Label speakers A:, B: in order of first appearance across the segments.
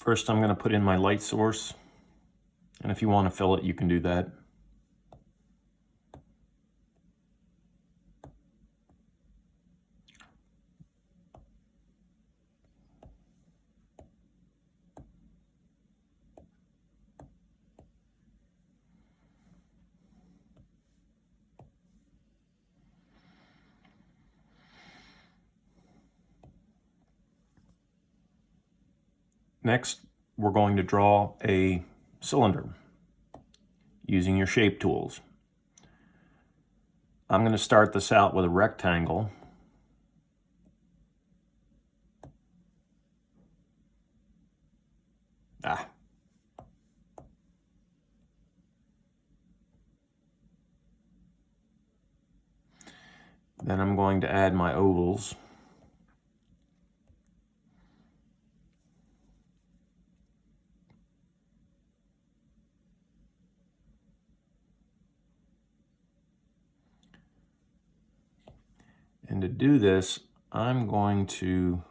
A: First, I'm going to put in my light source, and if you want to fill it, you can do that. Next, we're going to draw a cylinder using your shape tools. I'm going to start this out with a rectangle. Then I'm going to add my ovals. And to do this, I'm going to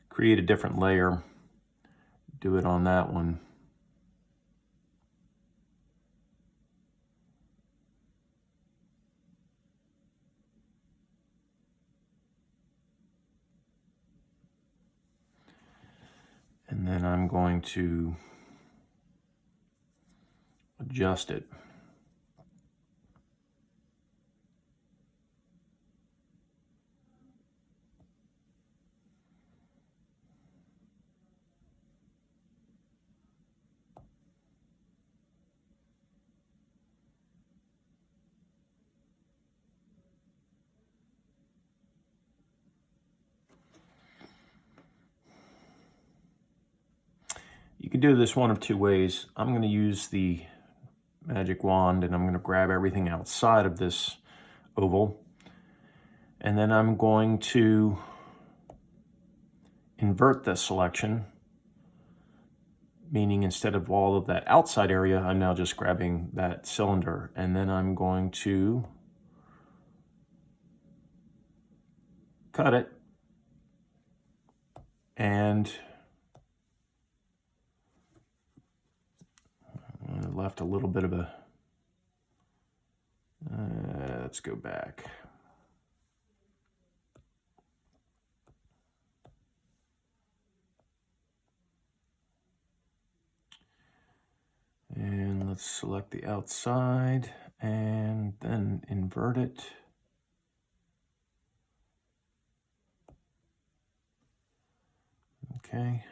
A: create a different layer, do it on that one. And then I'm going to adjust it. You can do this one of two ways. I'm going to use the magic wand and I'm going to grab everything outside of this oval. And then I'm going to invert this selection, meaning instead of all of that outside area, I'm now just grabbing that cylinder. And then I'm going to cut it and left a little bit of a, let's go back. And let's select the outside and then invert it. Okay,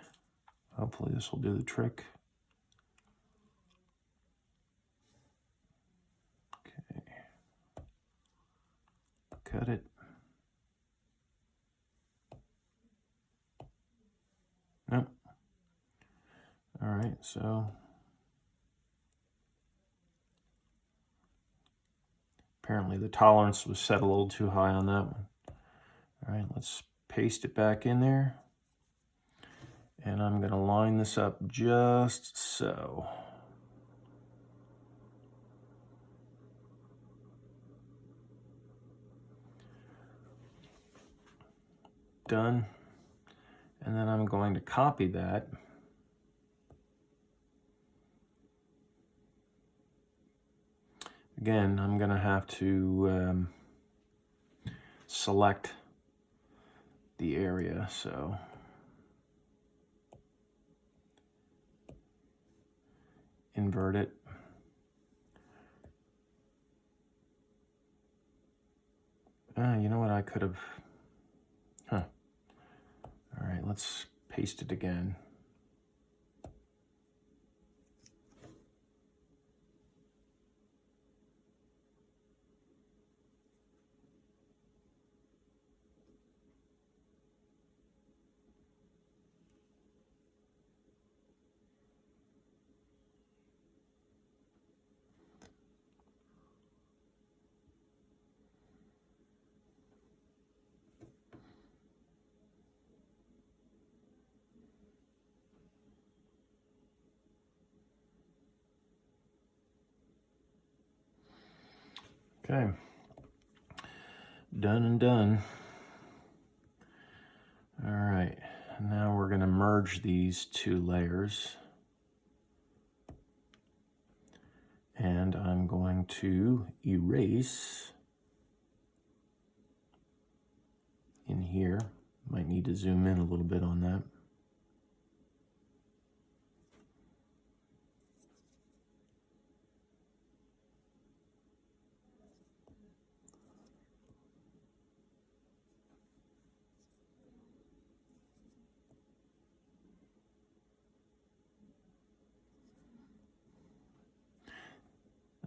A: hopefully this will do the trick. Okay, cut it. Nope. All right, so apparently the tolerance was set a little too high on that one. All right, let's paste it back in there. And I'm going to line this up just so. Done. And then I'm going to copy that. Again, I'm going to have to select the area, so invert it. You know what, I could have, All right, let's paste it again. Okay, done and done. And now we're going to merge these two layers. And I'm going to erase in here. Might need to zoom in a little bit on that.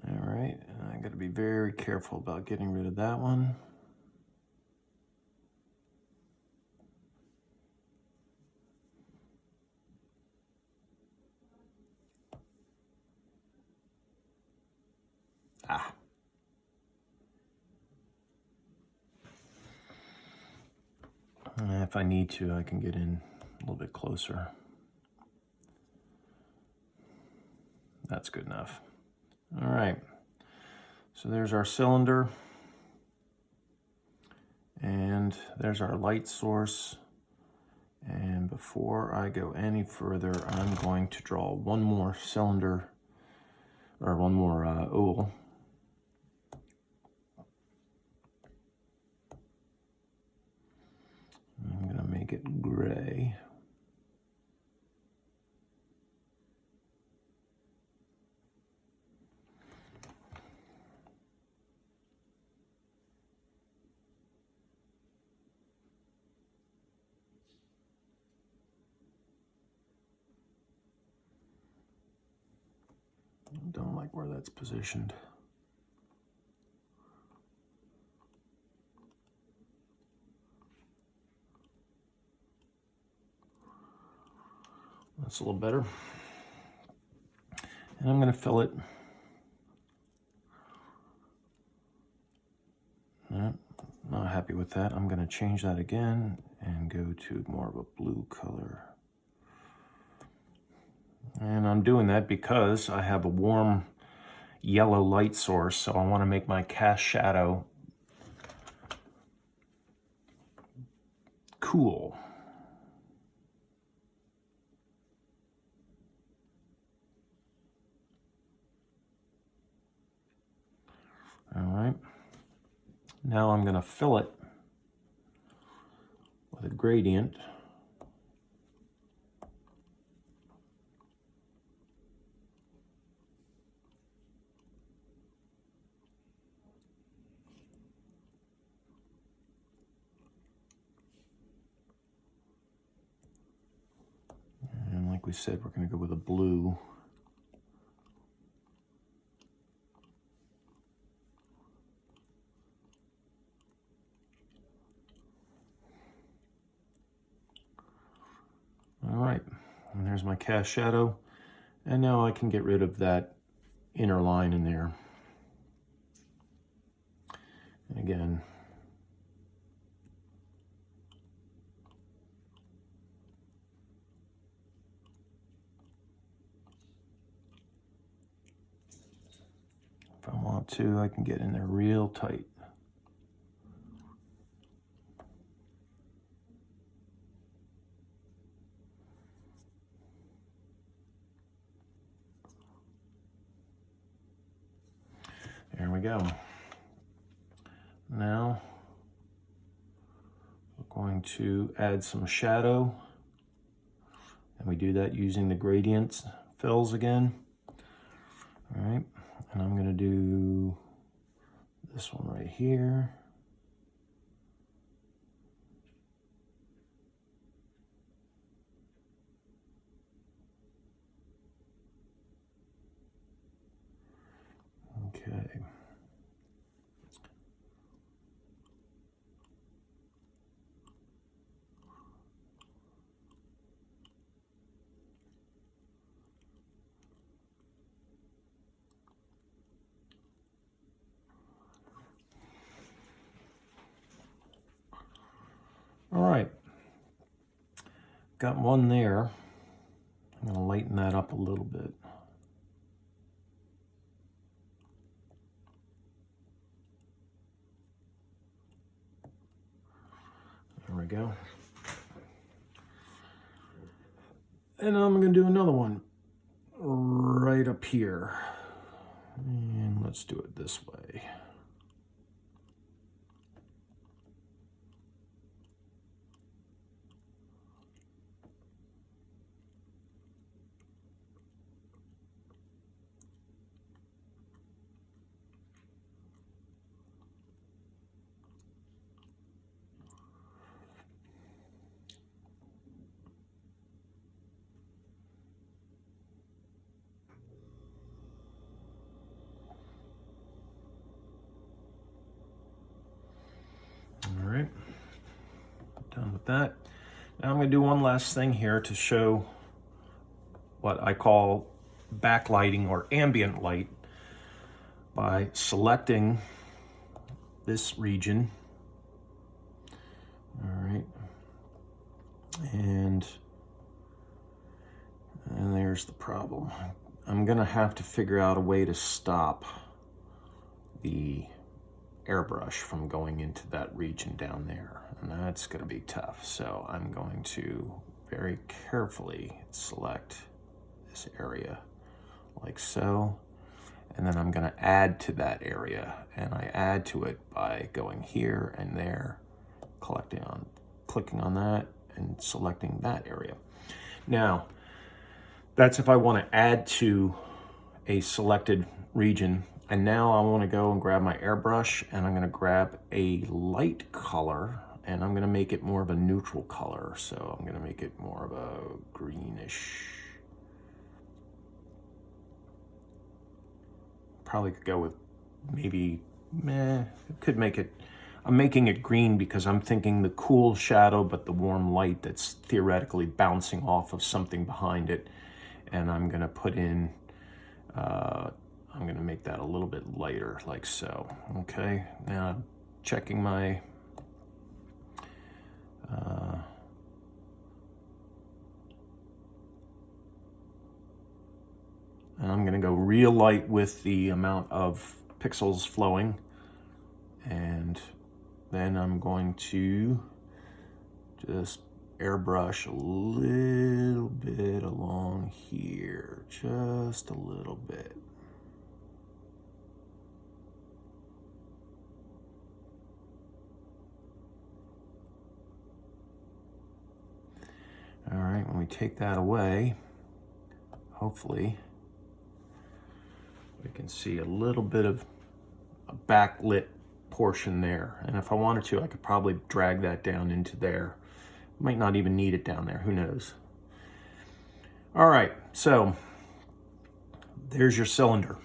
A: All right, and I got to be very careful about getting rid of that one. Ah. And if I need to, I can get in a little bit closer. That's good enough. All right, so there's our cylinder. And there's our light source. And before I go any further, I'm going to draw one more cylinder, or one more oval. I'm going to make it gray. Don't like where that's positioned. That's a little better. And I'm going to fill it. No, not happy with that. I'm going to change that again and go to more of a blue color. And I'm doing that because I have a warm yellow light source, so I want to make my cast shadow cool. All right. Now I'm going to fill it with a gradient. And like we said, we're going to go with a blue. All right, and there's my cast shadow. And now I can get rid of that inner line in there. And again, if I want to, I can get in there real tight. There we go. Now we're going to add some shadow, and we do that using the gradients fills again. All right, and I'm going to do this one right here. Okay. All right, got one there. I'm going to lighten that up a little bit. There we go. And I'm going to do another one right up here. And let's do it this way. All right, done with that. Now I'm going to do one last thing here to show what I call backlighting or ambient light by selecting this region. All right, and there's the problem. I'm going to have to figure out a way to stop the airbrush from going into that region down there, and that's going to be tough. So I'm going to very carefully select this area like so, and then I'm going to add to that area, and I add to it by going here and there, clicking on that and selecting that area. Now that's if I want to add to a selected region. And now I want to go and grab my airbrush, and I'm going to grab a light color, and I'm going to make it more of a neutral color. So I'm going to make it more of a greenish. Probably could go with maybe, could make it, I'm making it green because I'm thinking the cool shadow, but the warm light that's theoretically bouncing off of something behind it. And I'm going to put in, I'm going to make that a little bit lighter, like so. Okay, now I'm checking my and I'm going to go real light with the amount of pixels flowing, and then I'm going to just airbrush a little bit along here, just a little bit. All right, when we take that away, hopefully we can see a little bit of a backlit portion there. And if I wanted to, I could probably drag that down into there. Might not even need it down there, who knows? All right, so there's your cylinder.